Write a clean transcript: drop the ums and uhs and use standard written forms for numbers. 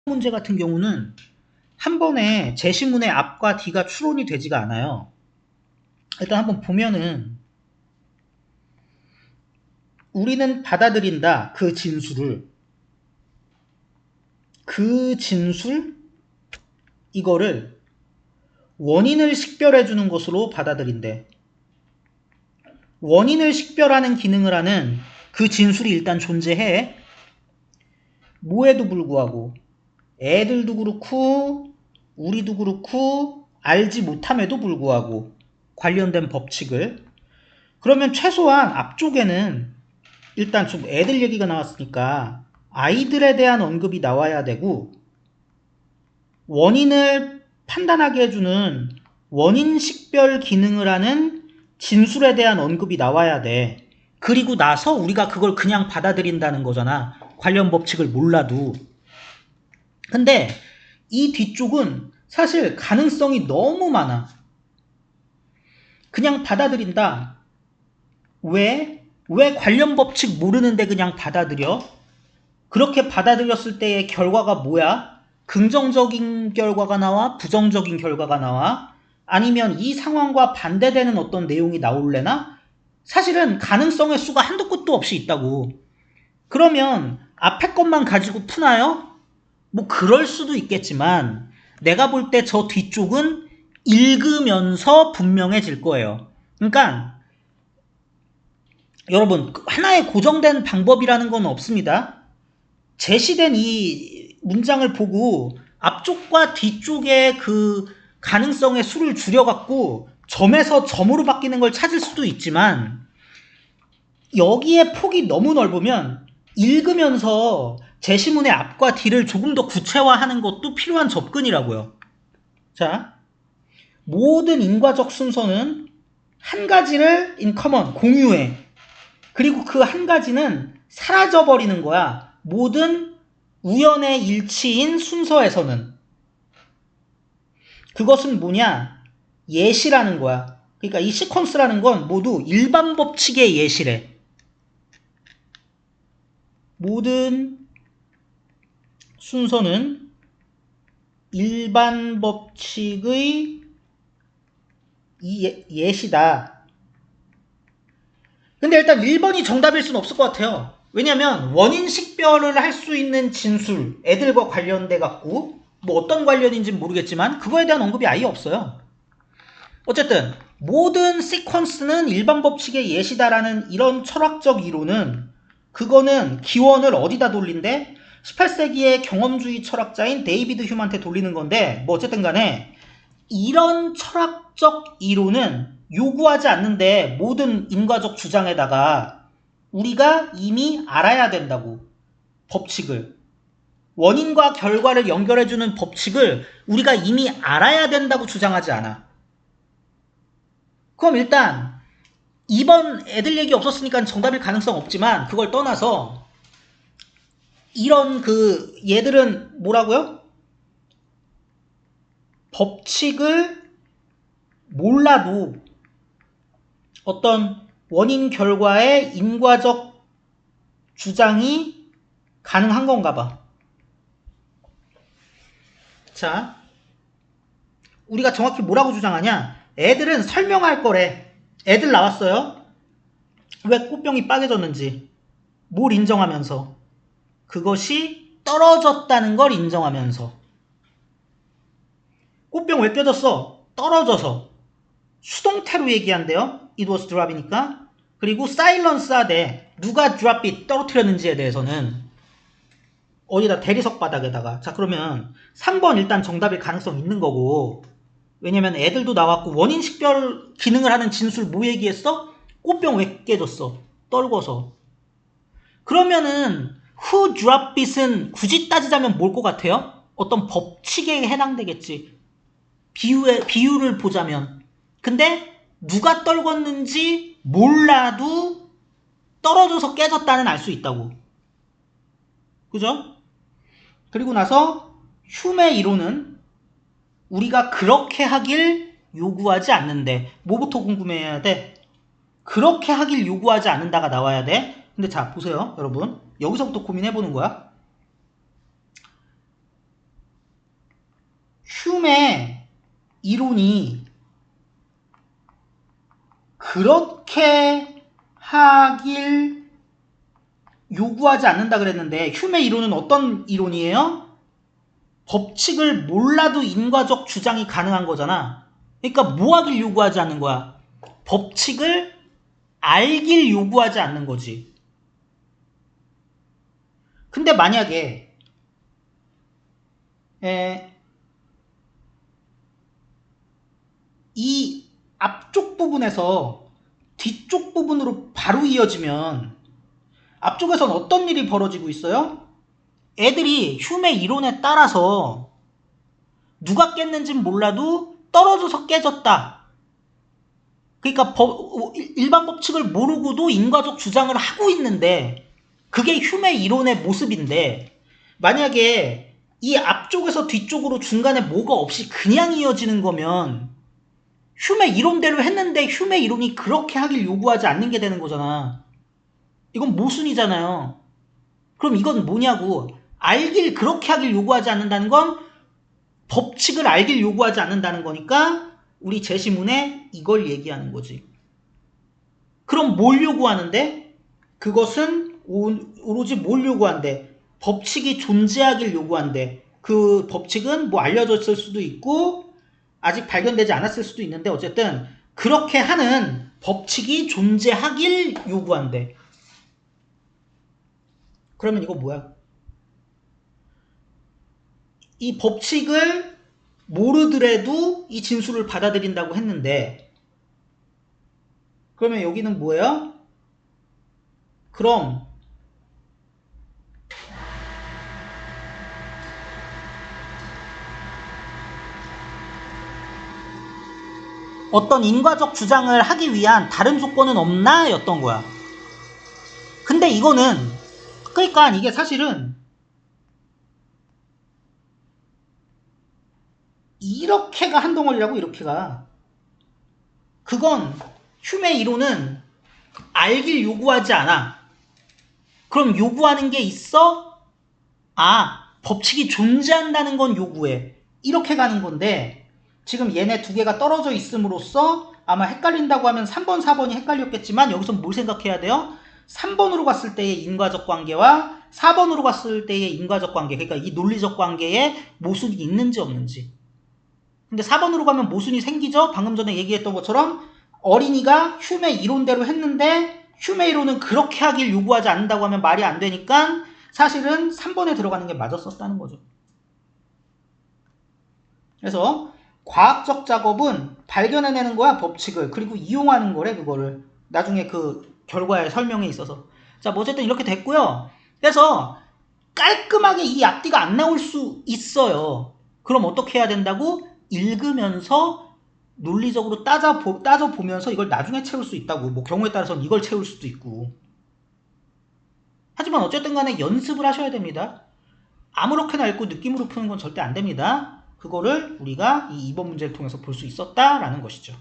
문제 같은 경우는 한 번에 제시문의 앞과 뒤가 추론이 되지가 않아요. 일단 한번 보면은 우리는 받아들인다. 그 진술을. 그 진술? 이거를 원인을 식별해주는 것으로 받아들인대. 원인을 식별하는 기능을 하는 그 진술이 일단 존재해. 뭐에도 불구하고 애들도 그렇고 우리도 그렇고 알지 못함에도 불구하고 관련된 법칙을. 그러면 최소한 앞쪽에는 일단 좀 애들 얘기가 나왔으니까 아이들에 대한 언급이 나와야 되고, 원인을 판단하게 해주는 원인 식별 기능을 하는 진술에 대한 언급이 나와야 돼. 그리고 나서 우리가 그걸 그냥 받아들인다는 거잖아. 관련 법칙을 몰라도. 근데 이 뒤쪽은 사실 가능성이 너무 많아. 그냥 받아들인다. 왜 관련 법칙 모르는데 그냥 받아들여? 그렇게 받아들였을 때의 결과가 뭐야? 긍정적인 결과가 나와? 부정적인 결과가 나와? 아니면 이 상황과 반대되는 어떤 내용이 나올래나? 사실은 가능성의 수가 한도 끝도 없이 있다고. 그러면 앞에 것만 가지고 푸나요? 뭐 그럴 수도 있겠지만 내가 볼 때 저 뒤쪽은 읽으면서 분명해질 거예요. 그러니까 여러분, 하나의 고정된 방법이라는 건 없습니다. 제시된 이 문장을 보고 앞쪽과 뒤쪽의 그 가능성의 수를 줄여갖고 점에서 점으로 바뀌는 걸 찾을 수도 있지만, 여기에 폭이 너무 넓으면 읽으면서 제시문의 앞과 뒤를 조금 더 구체화하는 것도 필요한 접근이라고요. 자, 모든 인과적 순서는 한 가지를 in common, 공유해. 그리고 그 한 가지는 사라져버리는 거야. 모든 우연의 일치인 순서에서는. 그것은 뭐냐? 예시라는 거야. 그러니까 이 시퀀스라는 건 모두 일반 법칙의 예시래. 모든 순서는 일반 법칙의 예시다. 근데 일단 1번이 정답일 수는 없을 것 같아요. 왜냐면 원인 식별을 할 수 있는 진술, 애들과 관련돼 갖고 뭐 어떤 관련인지는 모르겠지만 그거에 대한 언급이 아예 없어요. 어쨌든 모든 시퀀스는 일반 법칙의 예시다라는 이런 철학적 이론은, 그거는 기원을 어디다 돌린대? 18세기의 경험주의 철학자인 데이비드 휴먼한테 돌리는 건데, 뭐 어쨌든 간에 이런 철학적 이론은 요구하지 않는데 모든 인과적 주장에다가 우리가 이미 알아야 된다고. 법칙을, 원인과 결과를 연결해주는 법칙을 우리가 이미 알아야 된다고 주장하지 않아. 그럼 일단 2번 애들 얘기 없었으니까 정답일 가능성 없지만, 그걸 떠나서 이런 그 얘들은 뭐라고요? 법칙을 몰라도 어떤 원인 결과의 인과적 주장이 가능한 건가 봐. 자, 우리가 정확히 뭐라고 주장하냐? 애들은 설명할 거래. 애들 나왔어요. 왜 꽃병이 빠개졌는지. 뭘 인정하면서. 그것이 떨어졌다는 걸 인정하면서. 꽃병 왜 깨졌어? 떨어져서. 수동태로 얘기한대요. It was drop이니까. 그리고 silence 하되 누가 drop it 떨어뜨렸는지에 대해서는 어디다 대리석 바닥에다가. 자, 그러면 3번 일단 정답일 가능성 있는 거고, 왜냐면 애들도 나왔고 원인 식별 기능을 하는 진술 뭐 얘기했어? 꽃병 왜 깨졌어? 떨궈서. 그러면은 who drop it은 굳이 따지자면 뭘 것 같아요? 어떤 법칙에 해당되겠지. 비유를 보자면. 근데 누가 떨궜는지 몰라도 떨어져서 깨졌다는 알 수 있다고. 그죠? 그리고 나서 휴메 이론은 우리가 그렇게 하길 요구하지 않는데, 뭐부터 궁금해야 돼? 그렇게 하길 요구하지 않는다가 나와야 돼. 근데 자, 보세요 여러분, 여기서부터 고민해보는 거야. 흉의 이론이 그렇게 하길 요구하지 않는다 그랬는데 휴메 이론은 어떤 이론이에요? 법칙을 몰라도 인과적 주장이 가능한 거잖아. 그러니까 뭐 하길 요구하지 않는 거야? 법칙을 알길 요구하지 않는 거지. 근데 만약에 이 앞쪽 부분에서 뒤쪽 부분으로 바로 이어지면 앞쪽에선 어떤 일이 벌어지고 있어요? 애들이 휴메 이론에 따라서 누가 깼는진 몰라도 떨어져서 깨졌다. 그러니까 일반 법칙을 모르고도 인과적 주장을 하고 있는데 그게 휴메 이론의 모습인데 만약에 이 앞쪽에서 뒤쪽으로 중간에 뭐가 없이 그냥 이어지는 거면 휴메 이론대로 했는데 휴메 이론이 그렇게 하길 요구하지 않는 게 되는 거잖아. 이건 모순이잖아요. 그럼 이건 뭐냐고. 알길 그렇게 하길 요구하지 않는다는 건 법칙을 알길 요구하지 않는다는 거니까 우리 제시문에 이걸 얘기하는 거지. 그럼 뭘 요구하는데? 그것은 오로지 뭘 요구한대? 법칙이 존재하길 요구한대. 그 법칙은 뭐 알려졌을 수도 있고 아직 발견되지 않았을 수도 있는데 어쨌든 그렇게 하는 법칙이 존재하길 요구한대. 그러면 이거 뭐야? 이 법칙을 모르더라도 이 진술을 받아들인다고 했는데 그러면 여기는 뭐예요? 그럼 어떤 인과적 주장을 하기 위한 다른 조건은 없나? 였던 거야. 근데 이거는 그러니까 이게 사실은 이렇게가 한 덩어리라고 이렇게가 그건 휴메 이론은 알길 요구하지 않아. 그럼 요구하는 게 있어? 법칙이 존재한다는 건 요구해. 이렇게 가는 건데 지금 얘네 두 개가 떨어져 있음으로써 아마 헷갈린다고 하면 3번, 4번이 헷갈렸겠지만 여기서 뭘 생각해야 돼요? 3번으로 갔을 때의 인과적 관계와 4번으로 갔을 때의 인과적 관계, 그러니까 이 논리적 관계에 모순이 있는지 없는지. 근데 4번으로 가면 모순이 생기죠? 방금 전에 얘기했던 것처럼 어린이가 휴메 이론대로 했는데 휴메 이론은 그렇게 하길 요구하지 않는다고 하면 말이 안 되니까 사실은 3번에 들어가는 게 맞았었다는 거죠. 그래서 과학적 작업은 발견해내는 거야, 법칙을. 그리고 이용하는 거래, 그거를. 나중에 그 결과의 설명에 있어서. 자, 뭐 어쨌든 이렇게 됐고요. 그래서 깔끔하게 이 앞뒤가 안 나올 수 있어요. 그럼 어떻게 해야 된다고? 읽으면서 논리적으로 따져보면서 이걸 나중에 채울 수 있다고. 뭐 경우에 따라서는 이걸 채울 수도 있고. 하지만 어쨌든 간에 연습을 하셔야 됩니다. 아무렇게나 읽고 느낌으로 푸는 건 절대 안 됩니다. 그거를 우리가 이 2번 문제를 통해서 볼 수 있었다라는 것이죠.